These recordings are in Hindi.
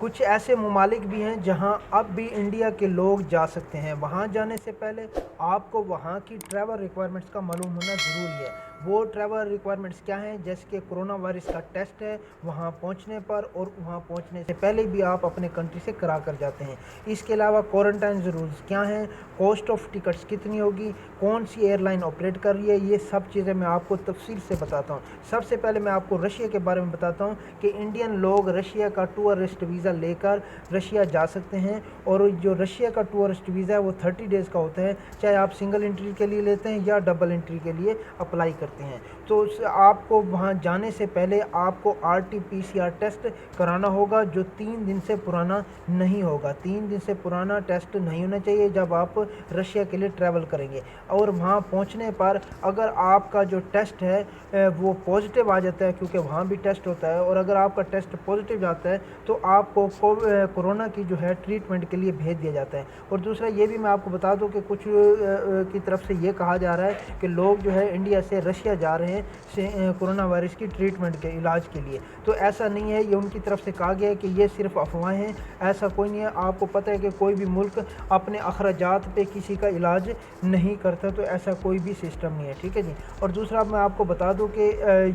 कुछ ऐसे ममालिक भी हैं जहां अब भी इंडिया के लोग जा सकते हैं। वहां जाने से पहले आपको वहां की ट्रैवल रिक्वायरमेंट्स का मालूम होना ज़रूरी है। वो ट्रैवल रिक्वायरमेंट्स क्या हैं? जैसे कि कोरोना वायरस का टेस्ट है वहां पहुंचने पर, और वहां पहुंचने से पहले भी आप अपने कंट्री से करा कर जाते हैं। इसके अलावा क्वारंटाइन रूल्स क्या हैं, कॉस्ट ऑफ टिकट्स कितनी होगी, कौन सी एयरलाइन ऑपरेट कर रही है, ये सब चीज़ें मैं आपको तफसील से बताता हूँ। सबसे पहले मैं आपको रशिया के बारे में बताता हूँ कि इंडियन लोग रशिया का टूरिस्ट वीज़ा लेकर रशिया जा सकते हैं। और जो रशिया का टूरिस्ट वीज़ा है वो 30 डेज़ का होता है, चाहे आप सिंगल एंट्री के लिए लेते हैं या डबल एंट्री के लिए अप्लाई करते हैं। तो आपको वहाँ जाने से पहले आपको RT-PCR टेस्ट कराना होगा, जो 3 दिन से पुराना नहीं होगा। 3 दिन से पुराना टेस्ट नहीं होना चाहिए जब आप रशिया के लिए ट्रैवल करेंगे। और वहाँ पहुँचने पर अगर आपका जो टेस्ट है वो पॉजिटिव आ जाता है, क्योंकि वहाँ भी टेस्ट होता है, और अगर आपका टेस्ट पॉजिटिव जाता है तो आपको कोरोना की जो है ट्रीटमेंट के लिए भेज दिया जाता है। और दूसरा ये भी मैं आपको बता दूं कि कुछ की तरफ से ये कहा जा रहा है कि लोग जो है इंडिया से रशिया जा रहे हैं कोरोना वायरस की ट्रीटमेंट के इलाज के लिए। तो ऐसा नहीं है, ये उनकी तरफ से कहा गया है कि ये सिर्फ अफवाहें हैं, ऐसा कोई नहीं है। आपको पता है कि कोई भी मुल्क अपने अखराजात पे किसी का इलाज नहीं करता, तो ऐसा कोई भी सिस्टम नहीं है, ठीक है जी। और दूसरा मैं आपको बता दूं कि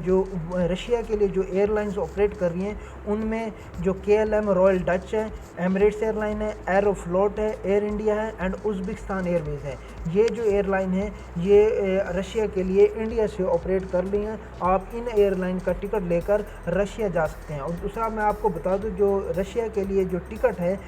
जो रशिया के लिए जो एयरलाइंस ऑपरेट कर रही हैं उनमें जो KLM रॉयल डच है, एमिरेट्स एयरलाइन है, एरोफ्लोट है, एयर इंडिया है एंड उज़्बेकिस्तान एयरवेज़ है। ये जो एयरलाइन है ये रशिया के लिए इंडिया से ऑपरेट कर रही हैं। आप इन एयरलाइन का टिकट लेकर रशिया जा सकते हैं। और दूसरा मैं आपको बता दूं, जो रशिया के लिए जो टिकट है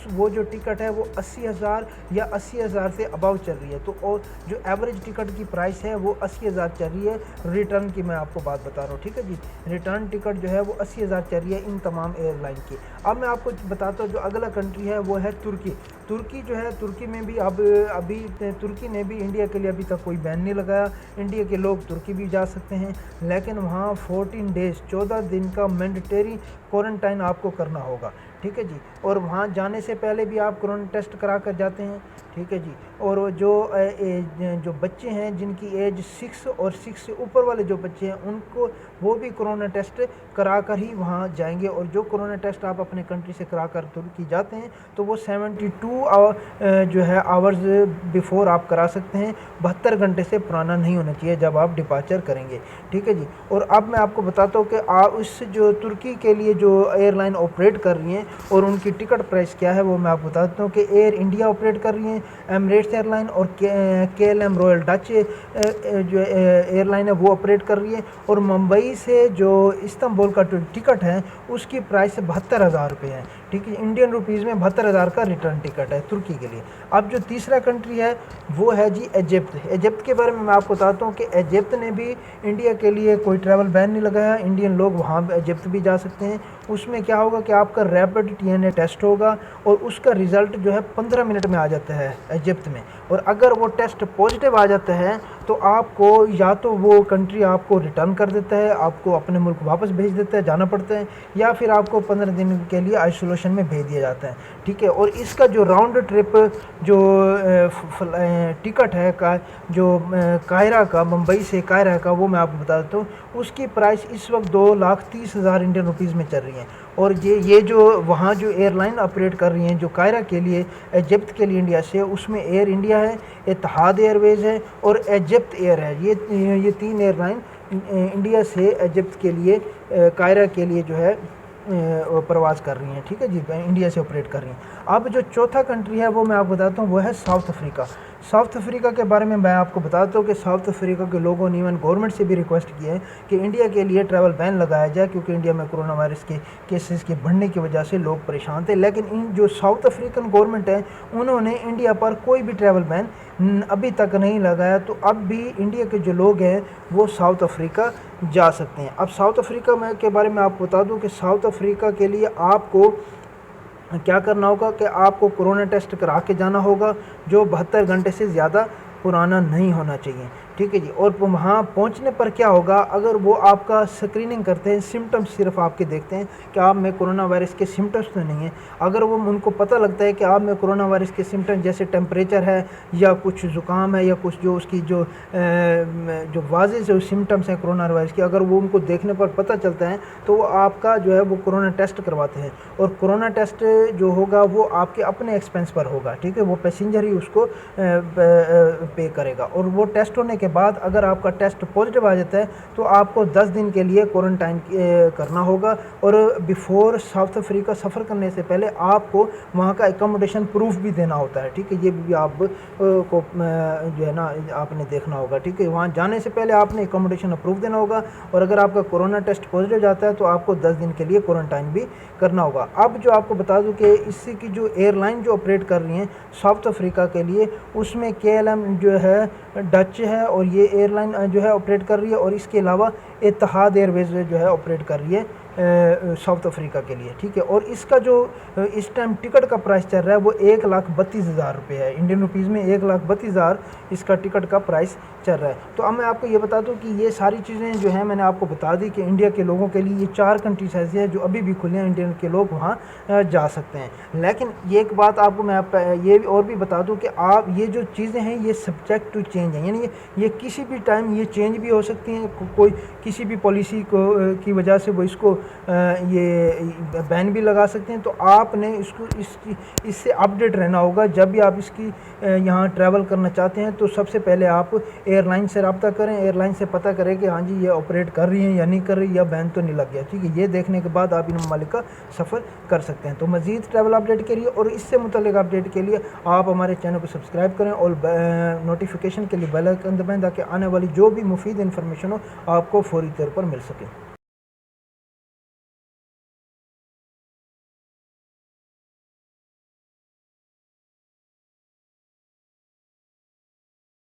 वो जो टिकट है वो 80,000 या 80,000 से अबव चल रही है। तो और जो एवरेज टिकट की प्राइस है वो 80,000 चल रही है। रिटर्न की मैं आपको बात बता रहा हूँ, ठीक है जी। रिटर्न टिकट जो है वो 80,000 चल रही है इन तमाम एयरलाइन की। अब मैं आपको बताता हूँ जो अगला कंट्री है वो है तुर्की। तुर्की जो है, तुर्की में भी अभी तुर्की ने भी इंडिया के लिए अभी तक कोई बैन नहीं लगाया। इंडिया के लोग तुर्की भी जा सकते हैं, लेकिन वहाँ 14 डेज़ 14 दिन का मैंडेटरी क्वारंटाइन आपको करना होगा, ठीक है जी। और वहाँ जाने से पहले भी आप कोरोना टेस्ट करा कर जाते हैं, ठीक है जी। और जो बच्चे हैं जिनकी एज 6 और 6 से ऊपर वाले जो बच्चे हैं उनको वो भी कोरोना टेस्ट करा कर ही वहाँ जाएंगे। और जो कोरोना टेस्ट आप अपने कंट्री से करा कर तुर्की जाते हैं तो वो 72 जो है आवर्स बिफोर आप करा सकते हैं, 72 घंटे से पुराना नहीं होना चाहिए जब आप डिपार्चर करेंगे, ठीक है जी। और अब मैं आपको बताता हूँ कि आप उस जो तुर्की के लिए जो एयरलाइन ऑपरेट कर रही हैं और उनकी टिकट प्राइस क्या है वो मैं आपको बताता हूँ कि एयर इंडिया ऑपरेट कर रही हैं, एमिरेट्स एयरलाइन और KLM रॉयल डच जो एयरलाइन है वो ऑपरेट कर रही है। और मुंबई से जो इस्तांबुल का टिकट है उसकी प्राइस 72,000 रुपये है, ठीक है। इंडियन रुपीज़ में 72,000 का रिटर्न टिकट है तुर्की के लिए। अब जो तीसरा कंट्री है वो है जी इजिप्ट। इजिप्ट के बारे में मैं आपको बताता हूँ कि इजिप्ट ने भी इंडिया के लिए कोई ट्रैवल बैन नहीं लगाया, इंडियन लोग वहाँ इजिप्ट भी जा सकते हैं। उसमें क्या होगा कि आपका रैपिड TNA टेस्ट होगा और उसका रिज़ल्ट जो है 15 मिनट में आ जाता है इजिप्ट में। और अगर वो टेस्ट पॉजिटिव आ जाता है तो आपको या तो वो कंट्री आपको रिटर्न कर देता है, आपको अपने मुल्क वापस भेज देता है, जाना पड़ता है, या फिर आपको 15 दिन के लिए आइसोलेशन में भेज दिया जाता है, ठीक है। और इसका जो राउंड ट्रिप जो टिकट है का जो कायरा का, मुंबई से कायरा का, वो मैं आपको बता देता हूँ। उसकी प्राइस इस वक्त 2,30,000 इंडियन रुपीज़ में चल रही है। और ये जो वहाँ जो एयरलाइन ऑपरेट कर रही हैं जो कायरा के लिए, इजिप्ट के लिए इंडिया से, उसमें एयर इंडिया है, इत्तेहाद एयरवेज़ है और इजिप्ट एयर है। ये 3 एयरलाइन इंडिया से इजिप्ट के लिए कायरा के लिए जो है प्रवास कर रही हैं, ठीक है जी, इंडिया से ऑपरेट कर रही हैं। अब जो चौथा कंट्री है वो मैं आपको बताता हूँ, वो है साउथ अफ्रीका। साउथ अफ्रीका के बारे में मैं आपको बताता हूँ कि साउथ अफ्रीका के लोगों ने इवन गवर्नमेंट से भी रिक्वेस्ट की है कि इंडिया के लिए ट्रैवल बैन लगाया जाए, क्योंकि इंडिया में कोरोना वायरस के केसेस के बढ़ने की वजह से लोग परेशान थे। लेकिन इन जो साउथ अफ्रीकन गवर्नमेंट है उन्होंने इंडिया पर कोई भी ट्रैवल बैन अभी तक नहीं लगाया। तो अब भी इंडिया के जो लोग हैं वो साउथ अफ्रीका जा सकते हैं। अब साउथ अफ्रीका के बारे में आपको बता दूं कि साउथ अफ्रीका के लिए आपको क्या करना होगा कि आपको कोरोना टेस्ट करा के जाना होगा, जो 72 घंटे से ज़्यादा पुराना नहीं होना चाहिए, ठीक है जी। और वहाँ पहुँचने पर क्या होगा, अगर वो आपका स्क्रीनिंग करते हैं, सिम्टम्स सिर्फ आपके देखते हैं कि आप में कोरोना वायरस के सिम्टम्स तो नहीं हैं। अगर वो उनको पता लगता है कि आप में कोरोना वायरस के सिम्टम्स जैसे टेम्परेचर है या कुछ ज़ुकाम है या कुछ जो उसकी जो वाज़ेह जो सिम्टम्स हैं कोरोना वायरस के, अगर वो उनको देखने पर पता चलता है तो वो आपका जो है वो कोरोना टेस्ट करवाते हैं। और कोरोना टेस्ट जो होगा वो आपके अपने एक्सपेंस पर होगा, ठीक है, वो पैसेंजर ही उसको पे करेगा। और वो टेस्ट होने के बाद अगर आपका टेस्ट पॉजिटिव आ जाता है तो आपको 10 दिन के लिए क्वारंटाइन करना होगा। और बिफोर साउथ अफ्रीका सफ़र करने से पहले आपको वहाँ का एकोमोडेशन प्रूफ भी देना होता है, ठीक है, ये भी आप को जो है ना आपने देखना होगा, ठीक है। वहाँ जाने से पहले आपने एकोमोडेशन अप्रूव देना होगा। और अगर आपका कोरोना टेस्ट पॉजिटिव जाता है तो आपको 10 दिन के लिए क्वारंटाइन भी करना होगा। अब जो आपको बता दूं कि इससे की जो एयरलाइन जो ऑपरेट कर रही हैं साउथ अफ्रीका के लिए, उसमें KLM जो है डच है और ये एयरलाइन जो है ऑपरेट कर रही है। और इसके अलावा इत्तेहाद एयरवेज जो है ऑपरेट कर रही है साउथ अफ्रीका के लिए, ठीक है। और इसका जो इस टाइम टिकट का प्राइस चल रहा है वो 1,32,000 रुपये है, इंडियन रुपीज़ में 1,32,000 इसका टिकट का प्राइस चल रहा है। तो अब मैं आपको ये बता दूं कि ये सारी चीज़ें जो हैं मैंने आपको बता दी कि इंडिया के लोगों के लिए ये 4 कंट्रीज ऐसी हैं जो अभी भी खुले हैं, इंडियन के लोग वहाँ जा सकते हैं। लेकिन ये एक बात आपको मैं ये और भी बता दूँ कि आप ये जो चीज़ें हैं ये सब्जेक्ट टू चेंज हैं, यानी ये किसी भी टाइम ये चेंज भी हो सकती हैं। कोई किसी भी पॉलिसी को की वजह से वो इसको ये बैन भी लगा सकते हैं। तो आपने इससे अपडेट रहना होगा। जब भी आप इसकी यहाँ ट्रैवल करना चाहते हैं तो सबसे पहले आप एयरलाइन से रब्ता करें, एयरलाइन से पता करें कि हाँ जी ये ऑपरेट कर रही हैं या नहीं कर रही, या बैन तो नहीं लग गया, ठीक है। ये देखने के बाद आप इन ममालिक का सफ़र कर सकते हैं। तो मज़ीद ट्रैवल अपडेट के लिए और इससे मुतल्लिक़ अपडेट के लिए आप हमारे चैनल को सब्सक्राइब करें और नोटिफिकेशन के लिए बेल आइकन दबाएं ताकि आने वाली जो भी मुफीद इन्फॉर्मेशन हो आपको फ़ौरी तौर पर मिल सके।